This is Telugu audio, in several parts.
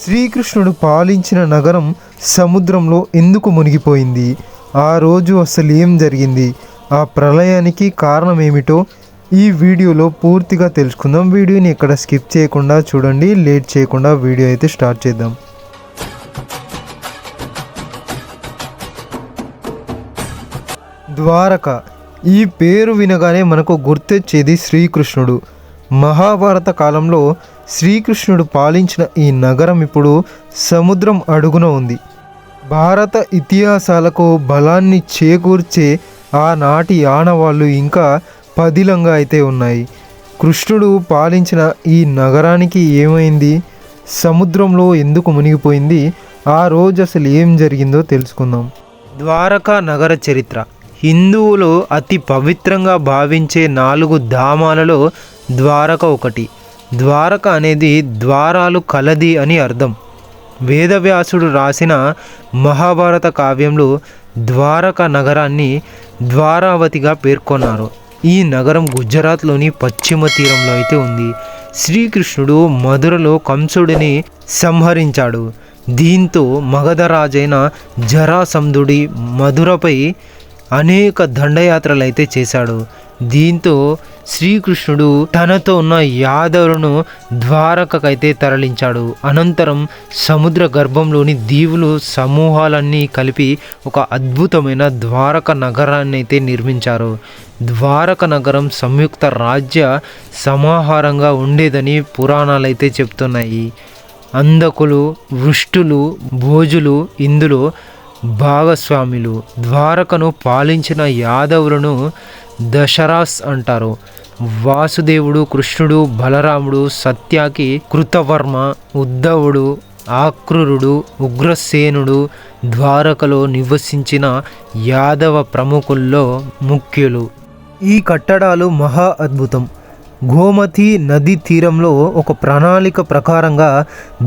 శ్రీకృష్ణుడు పాలించిన నగరం సముద్రంలో ఎందుకు మునిగిపోయింది? ఆ రోజు అసలు ఏం జరిగింది? ఆ ప్రళయానికి కారణం ఏమిటో ఈ వీడియోలో పూర్తిగా తెలుసుకుందాం. వీడియోని ఇక్కడ స్కిప్ చేయకుండా చూడండి. లేట్ చేయకుండా వీడియో అయితే స్టార్ట్ చేద్దాం. ద్వారక ఈ పేరు వినగానే మనకు గుర్తొచ్చేది శ్రీకృష్ణుడు. మహాభారత కాలంలో శ్రీకృష్ణుడు పాలించిన ఈ నగరం ఇప్పుడు సముద్రం అడుగున ఉంది. భారత ఇతిహాసాలకు బలాన్ని చేకూర్చే ఆనాటి ఆనవాళ్ళు ఇంకా పదిలంగా అయితే ఉన్నాయి. కృష్ణుడు పాలించిన ఈ నగరానికి ఏమైంది? సముద్రంలో ఎందుకు మునిగిపోయింది? ఆ రోజు అసలు ఏం జరిగిందో తెలుసుకుందాం. ద్వారకా నగర చరిత్ర. హిందువులు అతి పవిత్రంగా భావించే 4 ధామాలలో ద్వారక ఒకటి. ద్వారక అనేది ద్వారాలు కలది అని అర్థం. వేదవ్యాసుడు రాసిన మహాభారత కావ్యంలో ద్వారక నగరాన్ని ద్వారావతిగా పేర్కొన్నారు. ఈ నగరం గుజరాత్లోని పశ్చిమ తీరంలో అయితే ఉంది. శ్రీకృష్ణుడు మధురలో కంసుడిని సంహరించాడు. దీంతో మగధరాజైన జరాసంధుడి మధురపై అనేక దండయాత్రలు అయితే చేశాడు. దీంతో శ్రీకృష్ణుడు తనతో ఉన్న యాదవులను ద్వారకకైతే తరలించాడు. అనంతరం సముద్ర గర్భంలోని దీవులు సమూహాలన్నీ కలిపి ఒక అద్భుతమైన ద్వారక నగరాన్ని అయితే నిర్మించారు. ద్వారక నగరం సంయుక్త రాజ్య సమాహారంగా ఉండేదని పురాణాలైతే చెప్తున్నాయి. అందకులు, వృష్టులు, భోజులు ఇందులో భాగస్వాములు. ద్వారకను పాలించిన యాదవులను దశరాస్ అంటారు. వాసుదేవుడు, కృష్ణుడు, బలరాముడు, సత్యాకి, కృతవర్మ, ఉద్ధవుడు, ఆక్రూరుడు, ఉగ్రసేనుడు ద్వారకలో నివసించిన యాదవ ప్రముఖుల్లో ముఖ్యులు. ఈ కట్టడాలు మహా అద్భుతం. గోమతి నది తీరంలో ఒక ప్రణాళిక ప్రకారంగా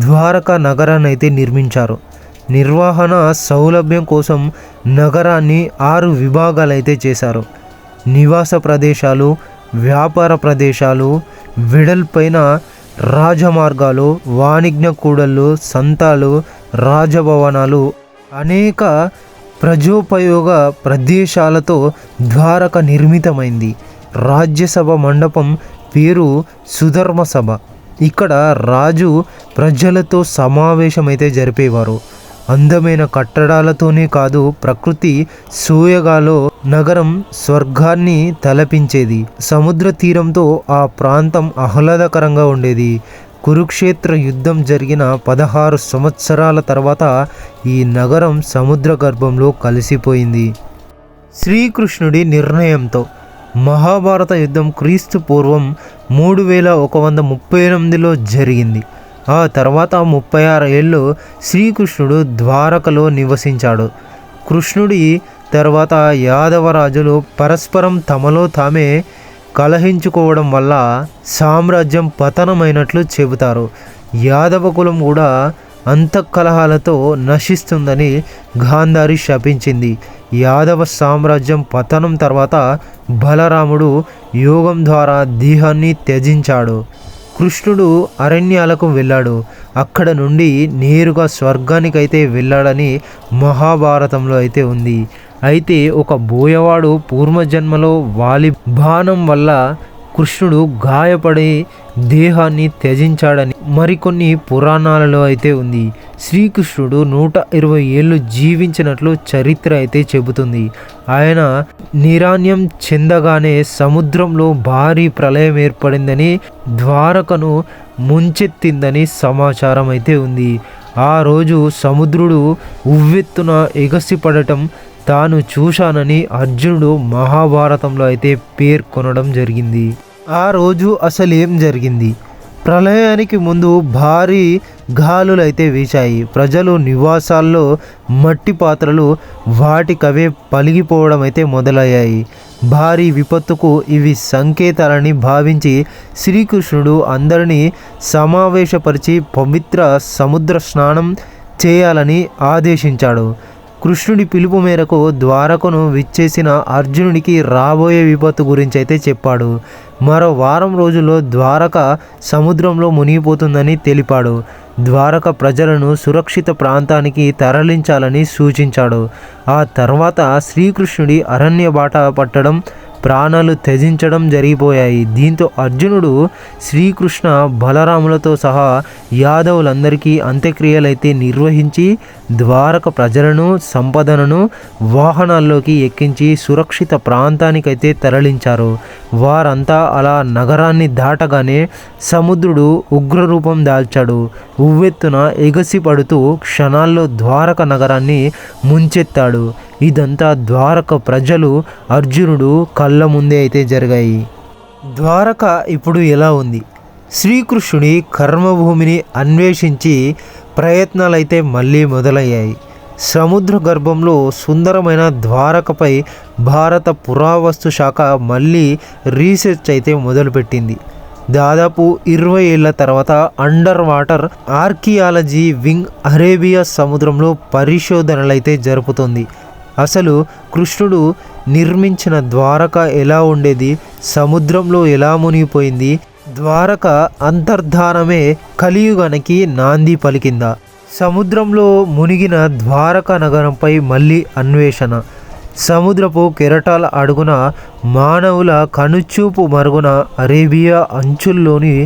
ద్వారకా నగరాన్ని అయితే నిర్మించారు. నిర్వహణ సౌలభ్యం కోసం నగరాన్ని 6 విభాగాలైతే చేశారు. నివాస ప్రదేశాలు, వ్యాపార ప్రదేశాలు, వెడల్పైన రాజమార్గాలు, వాణిజ్య కూడళ్ళు, సంతాలు, రాజభవనాలు, అనేక ప్రజోపయోగ ప్రదేశాలతో ద్వారక నిర్మితమైంది. రాజ్యసభ మండపం పేరు సుధర్మ సభ. ఇక్కడ రాజు ప్రజలతో సమావేశమైతే జరిపేవారు. అందమైన కట్టడాలతోనే కాదు, ప్రకృతి సోయగాలో నగరం స్వర్గాన్ని తలపించేది. సముద్ర తీరంతో ఆ ప్రాంతం ఆహ్లాదకరంగా ఉండేది. కురుక్షేత్ర యుద్ధం జరిగిన 16 సంవత్సరాల తర్వాత ఈ నగరం సముద్ర గర్భంలో కలిసిపోయింది. శ్రీకృష్ణుడి నిర్ణయంతో మహాభారత యుద్ధం క్రీస్తు పూర్వం 3138లో జరిగింది. ఆ తర్వాత 36 ఏళ్ళు శ్రీకృష్ణుడు ద్వారకలో నివసించాడు. కృష్ణుడి తర్వాత యాదవరాజులు పరస్పరం తమలో తామే కలహించుకోవడం వల్ల సామ్రాజ్యం పతనమైనట్లు చెబుతారు. యాదవ కులం కూడా అంతఃకలహాలతో నశిస్తుందని గాంధారి శపించింది. యాదవ సామ్రాజ్యం పతనం తర్వాత బలరాముడు యోగం ద్వారా దేహాన్ని త్యజించాడు. కృష్ణుడు అరణ్యాలకు వెళ్ళాడు. అక్కడ నుండి నేరుగా స్వర్గానికైతే వెళ్ళాడని మహాభారతంలో అయితే ఉంది. అయితే ఒక బోయవాడు పూర్వజన్మలో వాలి బాణం వల్ల కృష్ణుడు గాయపడి దేహాన్ని త్యజించాడని మరికొన్ని పురాణాలలో అయితే ఉంది. శ్రీకృష్ణుడు 120 ఏళ్ళు జీవించినట్లు చరిత్ర అయితే చెబుతుంది. ఆయన నిరాన్యం చెందగానే సముద్రంలో భారీ ప్రళయం ఏర్పడిందని, ద్వారకను ముంచెత్తిందని సమాచారం అయితే ఉంది. ఆ రోజు సముద్రుడు ఉవ్వెత్తున ఎగసిపడటం తాను చూశానని అర్జునుడు మహాభారతంలో అయితే పేర్కొనడం జరిగింది. ఆ రోజు అసలు ఏం జరిగింది? ప్రళయానికి ముందు భారీ గాలులు అయితే వీచాయి. ప్రజలు నివాసాల్లో మట్టి పాత్రలు వాటికవే పలిగిపోవడం అయితే మొదలయ్యాయి. భారీ విపత్తుకు ఇవి సంకేతాలని భావించి శ్రీకృష్ణుడు అందరినీ సమావేశపరిచి పవిత్ర సముద్ర స్నానం చేయాలని ఆదేశించాడు. కృష్ణుడి పిలుపు మేరకు ద్వారకను విచ్చేసిన అర్జునుడికి రాబోయే విపత్తు గురించి అయితే చెప్పాడు. మరో వారం రోజుల్లో ద్వారక సముద్రంలో మునిగిపోతుందని తెలిపాడు. ద్వారక ప్రజలను సురక్షిత ప్రాంతానికి తరలించాలని సూచించాడు. ఆ తర్వాత శ్రీకృష్ణుడి అరణ్య బాట పట్టడం, ప్రాణాలు త్యజించడం జరిగిపోయాయి. దీంతో అర్జునుడు శ్రీకృష్ణ బలరాములతో సహా యాదవులందరికీ అంత్యక్రియలైతే నిర్వహించి ద్వారక ప్రజలను, సంపదనను వాహనాల్లోకి ఎక్కించి సురక్షిత ప్రాంతానికైతే తరలించారు. వారంతా అలా నగరాన్ని దాటగానే సముద్రుడు ఉగ్రరూపం దాల్చాడు. ఉవ్వెత్తున ఎగసి పడుతూ క్షణాల్లో ద్వారక నగరాన్ని ముంచెత్తాడు. ఇదంతా ద్వారక ప్రజలు, అర్జునుడు కళ్ళ ముందే అయితే జరిగాయి. ద్వారక ఇప్పుడు ఎలా ఉంది? శ్రీకృష్ణుడి కర్మభూమిని అన్వేషించి ప్రయత్నాలైతే మళ్ళీ మొదలయ్యాయి. సముద్ర గర్భంలో సుందరమైన ద్వారకపై భారత పురావస్తు శాఖ మళ్ళీ రీసెర్చ్ అయితే మొదలుపెట్టింది. దాదాపు 20 ఏళ్ల తర్వాత under water archaeology wing Arabia సముద్రంలో పరిశోధనలైతే జరుపుతుంది. అసలు కృష్ణుడు నిర్మించిన ద్వారక ఎలా ఉండేది, సముద్రంలో ఎలా మునిగిపోయింది, ద్వారక అంతర్ధానమే కలియుగానికి నాంది పలికిందా, సముద్రంలో మునిగిన ద్వారక నగరంపై మళ్ళీ అన్వేషణ, సముద్రపు కెరటాల అడుగున మానవుల కనుచూపు మరుగున అరేబియా అంచుల్లోని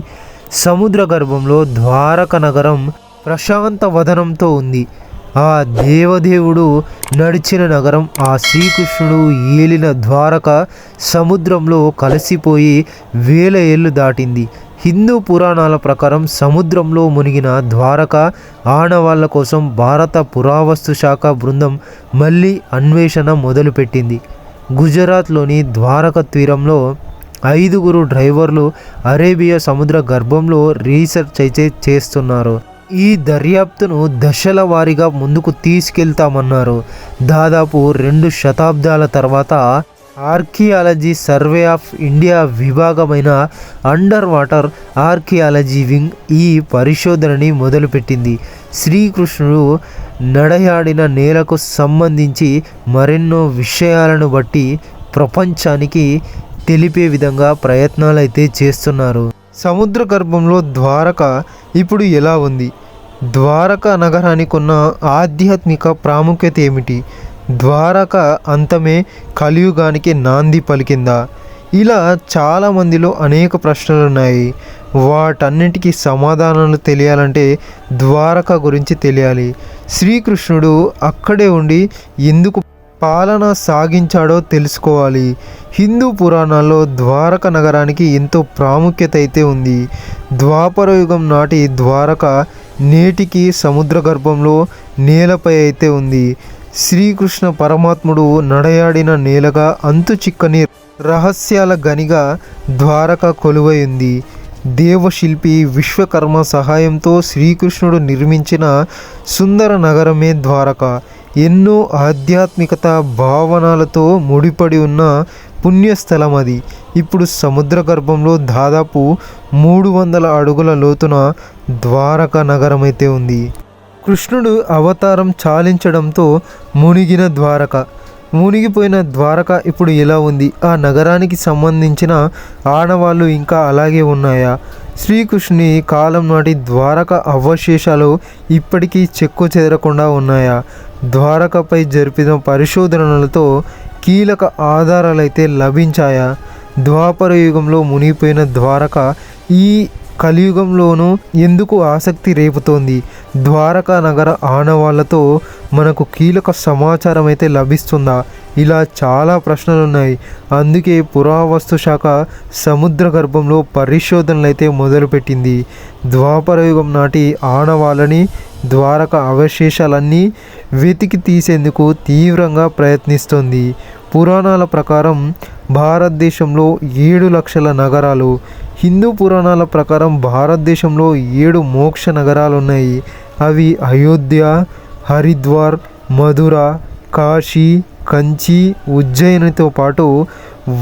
సముద్ర గర్భంలో ద్వారక నగరం ప్రశాంత వదనంతో ఉంది. ఆ దేవదేవుడు నడిచిన నగరం, ఆ శ్రీకృష్ణుడు ఏలిన ద్వారక సముద్రంలో కలిసిపోయి 1000 ఏళ్ళు దాటింది. హిందూ పురాణాల ప్రకారం సముద్రంలో మునిగిన ద్వారక ఆనవాళ్ల కోసం భారత పురావస్తు శాఖ బృందం మళ్ళీ అన్వేషణ మొదలుపెట్టింది. గుజరాత్లోని ద్వారక తీరంలో 5 డ్రైవర్లు అరేబియా సముద్ర గర్భంలో రీసెర్చ్ అయితే చేస్తున్నారు. ఈ దర్యాప్తును దశల వారీగా ముందుకు తీసుకెళ్తామన్నారు. దాదాపు 2 శతాబ్దాల తర్వాత ఆర్కియాలజీ సర్వే ఆఫ్ ఇండియా విభాగమైన అండర్ వాటర్ ఆర్కియాలజీ వింగ్ ఈ పరిశోధనని మొదలుపెట్టింది. శ్రీకృష్ణుడు నడయాడిన నేలకు సంబంధించి మరెన్నో విషయాలను బట్టి ప్రపంచానికి తెలిపే విధంగా ప్రయత్నాలు అయితే చేస్తున్నారు. సముద్ర గర్భంలో ద్వారక ఇప్పుడు ఎలా ఉంది? ద్వారక నగరానికి ఉన్న ఆధ్యాత్మిక ప్రాముఖ్యత ఏమిటి? ద్వారక అంతమే కలియుగానికి నాంది పలికిందా? ఇలా చాలామందిలో అనేక ప్రశ్నలు ఉన్నాయి. వాటన్నిటికీ సమాధానాలు తెలియాలంటే ద్వారక గురించి తెలియాలి. శ్రీకృష్ణుడు అక్కడే ఉండి ఎందుకు పాలన సాగించాడో తెలుసుకోవాలి. హిందూ పురాణాల్లో ద్వారక నగరానికి ఎంతో ప్రాముఖ్యత అయితే ఉంది. ద్వాపరయుగం నాటి ద్వారక నేటికి సముద్ర గర్భంలో నేలపై అయితే ఉంది. శ్రీకృష్ణ పరమాత్ముడు నడయాడిన నేలగా, అంతు చిక్కని రహస్యాల గనిగా ద్వారక కొలువై ఉంది. దేవశిల్పి విశ్వకర్మ సహాయంతో శ్రీకృష్ణుడు నిర్మించిన సుందర నగరమే ద్వారక. ఎన్నో ఆధ్యాత్మికత భావనలతో ముడిపడి ఉన్న పుణ్యస్థలం అది. ఇప్పుడు సముద్ర గర్భంలో దాదాపు 300 అడుగుల లోతున ద్వారక నగరం అయితే ఉంది. కృష్ణుడు అవతారం చాలించడంతో మునిగిన ద్వారక, మునిగిపోయిన ద్వారక ఇప్పుడు ఎలా ఉంది? ఆ నగరానికి సంబంధించిన ఆనవాళ్ళు ఇంకా అలాగే ఉన్నాయా? శ్రీకృష్ణుని కాలం నాటి ద్వారక అవశేషాలు ఇప్పటికీ చెక్కు చెదరకుండా ఉన్నాయా? ద్వారకపై జరిపిన పరిశోధనలతో కీలక ఆధారాలైతే లభించాయా? ద్వాపర యుగంలో మునిగిపోయిన ద్వారక ఈ కలియుగంలోనూ ఎందుకు ఆసక్తి రేపుతోంది? ద్వారకా నగర ఆనవాళ్లతో మనకు కీలక సమాచారం అయితే లభిస్తుందా? ఇలా చాలా ప్రశ్నలు ఉన్నాయి. అందుకే పురావస్తు శాఖ సముద్ర గర్భంలో పరిశోధనలు అయితే మొదలుపెట్టింది. ద్వాపరయుగం నాటి ఆనవాళ్ళని, ద్వారక అవశేషాలన్నీ వెతికి తీసేందుకు తీవ్రంగా ప్రయత్నిస్తోంది. పురాణాల ప్రకారం భారతదేశంలో 7 లక్షల నగరాలు, హిందూ పురాణాల ప్రకారం భారతదేశంలో 7 మోక్ష నగరాలు ఉన్నాయి. అవి అయోధ్య, హరిద్వార్, మధుర, కాశీ, కంచి, ఉజ్జయినితో పాటు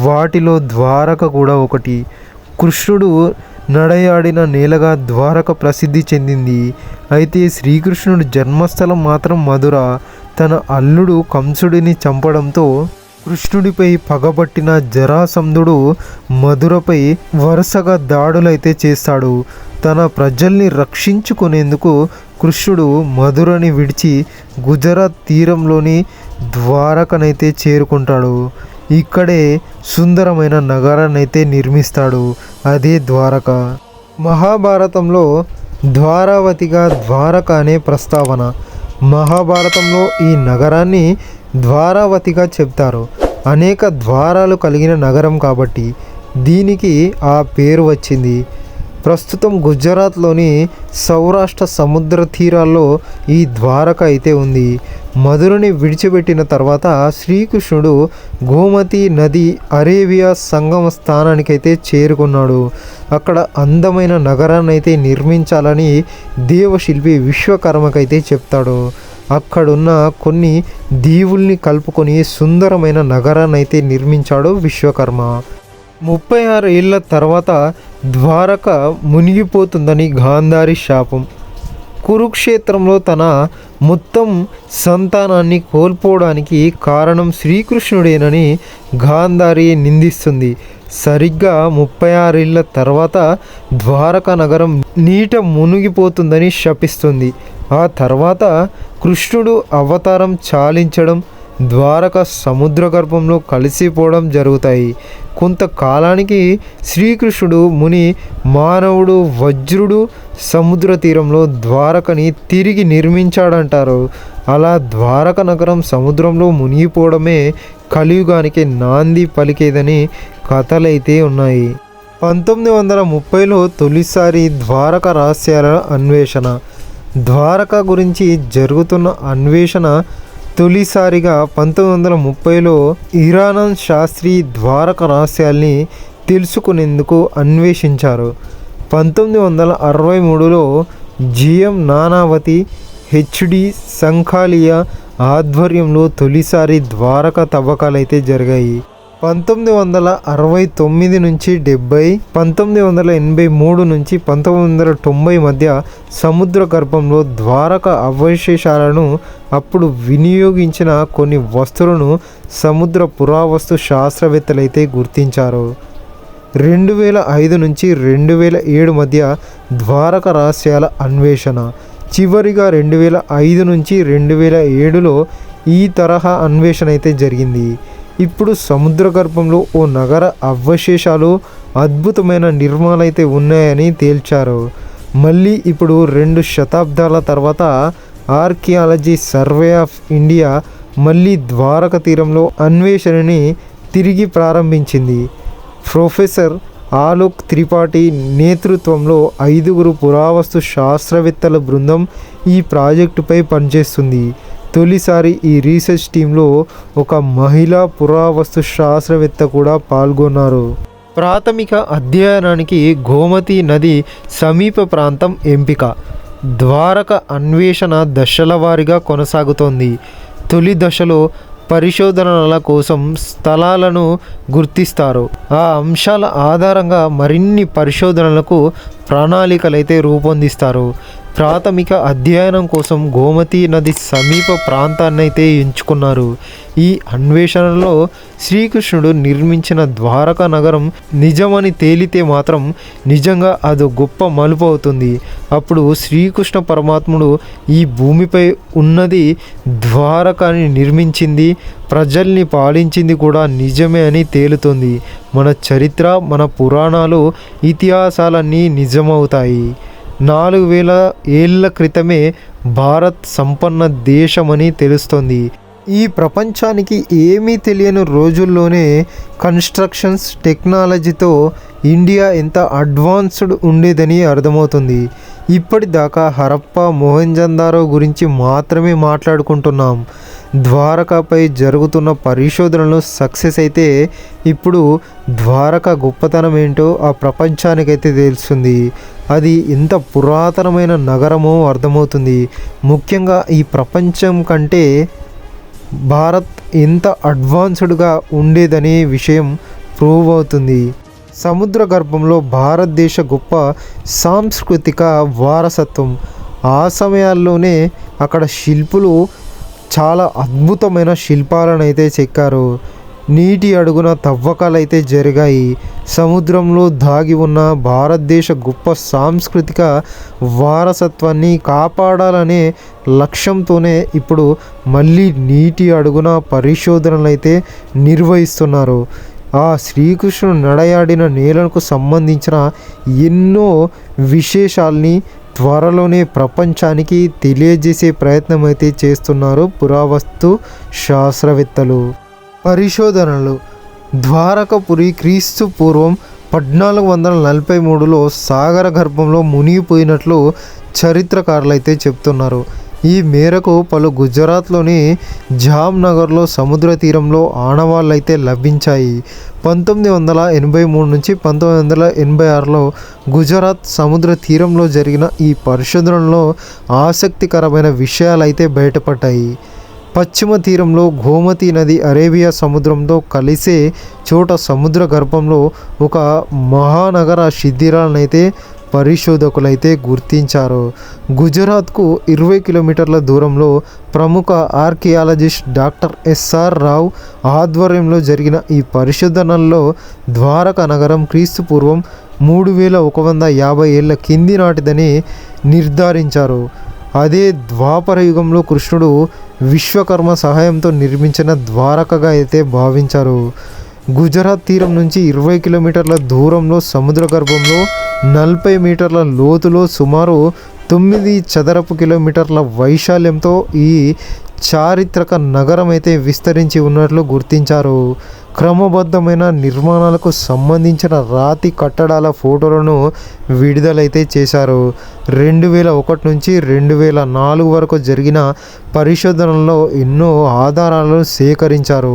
వాటిలో ద్వారక కూడా ఒకటి. కృష్ణుడు నడయాడిన నేలగా ద్వారక ప్రసిద్ధి చెందింది. అయితే శ్రీకృష్ణుడి జన్మస్థలం మాత్రం మధుర. తన అల్లుడు కంసుడిని చంపడంతో కృష్ణుడిపై పగబట్టిన జరాసంధుడు మధురపై వరుసగా దాడులైతే చేస్తాడు. తన ప్రజల్ని రక్షించుకునేందుకు కృష్ణుడు మధురని విడిచి గుజరాత్ తీరంలోని ద్వారకనైతే చేరుకుంటాడు. ఇక్కడే సుందరమైన నగరాన్ని అయితే నిర్మిస్తాడు. అదే ద్వారక. మహాభారతంలో ద్వారావతిగా ద్వారక అనే ప్రస్తావన. మహాభారతంలో ఈ నగరాన్ని ద్వారావతిగా చెప్తారు. అనేక ద్వారాలు కలిగిన నగరం కాబట్టి దీనికి ఆ పేరు వచ్చింది. ప్రస్తుతం గుజరాత్లోని సౌరాష్ట్ర సముద్ర తీరాల్లో ఈ ద్వారక అయితే ఉంది. మధురని విడిచిపెట్టిన తర్వాత శ్రీకృష్ణుడు గోమతి నది అరేబియా సంగమ స్థానానికైతే చేరుకున్నాడు. అక్కడ అందమైన నగరాన్ని అయితే నిర్మించాలని దేవశిల్పి విశ్వకర్మకైతే చెప్తాడు. అక్కడున్న కొన్ని దీవుల్ని కలుపుకొని సుందరమైన నగరాన్ని అయితే నిర్మించాడు విశ్వకర్మ. 36 ఏళ్ల తర్వాత ద్వారక మునిగిపోతుందని గాంధారి శాపం. కురుక్షేత్రంలో తన మొత్తం సంతానాన్ని కోల్పోవడానికి కారణం శ్రీకృష్ణుడేనని గాంధారి నిందిస్తుంది. సరిగ్గా 36 ఏళ్ల తర్వాత ద్వారక నగరం నీట మునిగిపోతుందని శపిస్తుంది. ఆ తర్వాత కృష్ణుడు అవతారం చాలించడం, ద్వారక సముద్ర గర్భంలో కలిసిపోవడం జరుగుతాయి. కొంతకాలానికి శ్రీకృష్ణుడు ముని మానవుడు వజ్రుడు సముద్ర తీరంలో ద్వారకని తిరిగి నిర్మించాడంటారు. అలా ద్వారక నగరం సముద్రంలో మునిగిపోవడమే కలియుగానికి నాంది పలికేదని కథలైతే ఉన్నాయి. 1930లో తొలిసారి ద్వారక రహస్యాల అన్వేషణ. ద్వారక గురించి జరుగుతున్న అన్వేషణ తొలిసారిగా 1930లో ఇరానంద్ శాస్త్రి ద్వారక రహస్యాల్ని తెలుసుకునేందుకు అన్వేషించారు. 1963లో జిఎం నానావతి, హెచ్డి సంఖాలియా ఆధ్వర్యంలో తొలిసారి ద్వారక తవ్వకాలైతే జరిగాయి. 1969 నుంచి 70, 1983 నుంచి 1990 మధ్య సముద్ర గర్భంలో ద్వారక అవశేషాలను అప్పుడు వినియోగించిన కొన్ని వస్తువులను సముద్ర పురావస్తు శాస్త్రవేత్తలైతే గుర్తించారు. 2005 నుంచి 2007 మధ్య ద్వారక రహస్యాల అన్వేషణ. చివరిగా 2005 నుంచి 2007లో ఈ తరహా అన్వేషణ అయితే జరిగింది. ఇప్పుడు సముద్ర గర్భంలో ఓ నగర అవశేషాలు అద్భుతమైన నిర్మాణాలైతే ఉన్నాయని తేల్చారు. మళ్ళీ ఇప్పుడు 2 శతాబ్దాల తర్వాత ఆర్కియాలజీ సర్వే ఆఫ్ ఇండియా మళ్ళీ ద్వారక తీరంలో అన్వేషణని తిరిగి ప్రారంభించింది. ప్రొఫెసర్ ఆలోక్ త్రిపాఠి నేతృత్వంలో 5 పురావస్తు శాస్త్రవేత్తల బృందం ఈ ప్రాజెక్టుపై పనిచేస్తుంది. తొలిసారి ఈ రీసెర్చ్ టీంలో ఒక మహిళా పురావస్తు శాస్త్రవేత్త కూడా పాల్గొన్నారు. ప్రాథమిక అధ్యయనానికి గోమతి నది సమీప ప్రాంతం ఎంపిక. ద్వారక అన్వేషణ దశల వారీగా కొనసాగుతోంది. తొలి దశలో పరిశోధనల కోసం స్థలాలను గుర్తిస్తారు. ఆ అంశాల ఆధారంగా మరిన్ని పరిశోధనలకు ప్రణాళికలైతే రూపొందిస్తారు. ప్రాథమిక అధ్యయనం కోసం గోమతి నది సమీప ప్రాంతాన్నైతే ఎంచుకున్నారు. ఈ అన్వేషణలో శ్రీకృష్ణుడు నిర్మించిన ద్వారక నగరం నిజమని తేలితే మాత్రం నిజంగా అది గొప్ప మలుపు అవుతుంది. అప్పుడు శ్రీకృష్ణ పరమాత్ముడు ఈ భూమిపై ఉన్నది ద్వారకని నిర్మించింది, ప్రజల్ని పాలించింది కూడా నిజమే అని తేలుతుంది. మన చరిత్ర, మన పురాణాలు, ఇతిహాసాలన్నీ నిజమవుతాయి. 4000 ఏళ్ల క్రితమే భారత్ సంపన్న దేశమని తెలుస్తుంది. ఈ ప్రపంచానికి ఏమీ తెలియని రోజుల్లోనే కన్స్ట్రక్షన్స్ టెక్నాలజీతో ఇండియా ఎంత అడ్వాన్స్డ్ ఉండేదని అర్థమవుతుంది. ఇప్పటిదాకా హరప్ప, మొహంజదారో గురించి మాత్రమే మాట్లాడుకుంటున్నాం. ద్వారకపై జరుగుతున్న పరిశోధనలు సక్సెస్ అయితే ఇప్పుడు ద్వారక గొప్పతనం ఏంటో ఆ ప్రపంచానికైతే తెలుస్తుంది. అది ఎంత పురాతనమైన నగరమో అర్థమవుతుంది. ముఖ్యంగా ఈ ప్రపంచం కంటే భారత్ ఎంత అడ్వాన్స్డ్గా ఉండేదనే విషయం ప్రూవ్ అవుతుంది. సముద్ర గర్భంలో భారతదేశ గొప్ప సాంస్కృతిక వారసత్వం. ఆ సమయాల్లోనే అక్కడ శిల్పులు చాలా అద్భుతమైన శిల్పాలను అయితే చెక్కారు. నీటి అడుగున తవ్వకాలు అయితే జరిగాయి. సముద్రంలో దాగి ఉన్న భారతదేశ గొప్ప సాంస్కృతిక వారసత్వాన్ని కాపాడాలనే లక్ష్యంతోనే ఇప్పుడు మళ్ళీ నీటి అడుగున పరిశోధనలు అయితే నిర్వహిస్తున్నారు. ఆ శ్రీకృష్ణుడు నడయాడిన నేలకు సంబంధించిన ఎన్నో విశేషాల్ని త్వరలోనే ప్రపంచానికి తెలియజేసే ప్రయత్నం అయితే చేస్తున్నారు పురావస్తు శాస్త్రవేత్తలు. పరిశోధనలు. ద్వారకపురి క్రీస్తు పూర్వం 1443లో సాగర గర్భంలో మునిగిపోయినట్లు చరిత్రకారులైతే చెప్తున్నారు. ఈ మేరకు పలు గుజరాత్లోని జామ్నగర్లో సముద్ర తీరంలో ఆనవాళ్ళైతే లభించాయి. 1983 నుంచి 1986లో గుజరాత్ సముద్ర తీరంలో జరిగిన ఈ పరిశోధనలో ఆసక్తికరమైన విషయాలైతే బయటపడ్డాయి. పశ్చిమ తీరంలో గోమతి నది అరేబియా సముద్రంతో కలిసే చోట సముద్ర గర్భంలో ఒక మహానగర శిథిరాలనైతే పరిశోధకులైతే గుర్తించారు. గుజరాత్కు 20 కిలోమీటర్ల దూరంలో ప్రముఖ ఆర్కియాలజిస్ట్ డాక్టర్ ఎస్ఆర్ రావు ఆధ్వర్యంలో జరిగిన ఈ పరిశోధనల్లో ద్వారకా నగరం క్రీస్తు పూర్వం 3150 ఏళ్ల కింది నాటిదని నిర్ధారించారు. అదే ద్వాపర యుగంలో కృష్ణుడు విశ్వకర్మ సహాయంతో నిర్మించిన ద్వారకగా అయితే భావించారు. గుజరాత్ తీరం నుంచి 20 కిలోమీటర్ల దూరంలో సముద్ర గర్భంలో 40 మీటర్ల లోతులో సుమారు 9 చదరపు కిలోమీటర్ల వైశాల్యంతో ఈ చారిత్రక నగరం అయితే విస్తరించి ఉన్నట్లు గుర్తించారు. క్రమబద్ధమైన నిర్మాణాలకు సంబంధించిన రాతి కట్టడాల ఫోటోలను విడుదలైతే చేశారు. 2001 నుంచి 2004 వరకు జరిగిన పరిశోధనల్లో ఎన్నో ఆధారాలను సేకరించారు.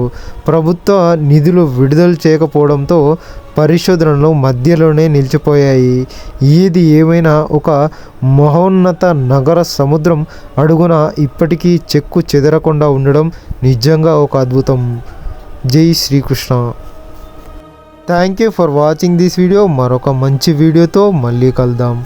ప్రభుత్వ నిధులు విడుదల చేయకపోవడంతో పరిశోధనలు మధ్యలోనే నిలిచిపోయాయి. ఏది ఏమైనా ఒక మహోన్నత నగర సముద్రం అడుగున ఇప్పటికీ చెక్కు చెదరకుండా ఉండడం నిజంగా ఒక అద్భుతం. జై Shri Krishna. Thank you for watching this video. మరొక మంచి వీడియోతో మళ్ళీ కలుద్దాం.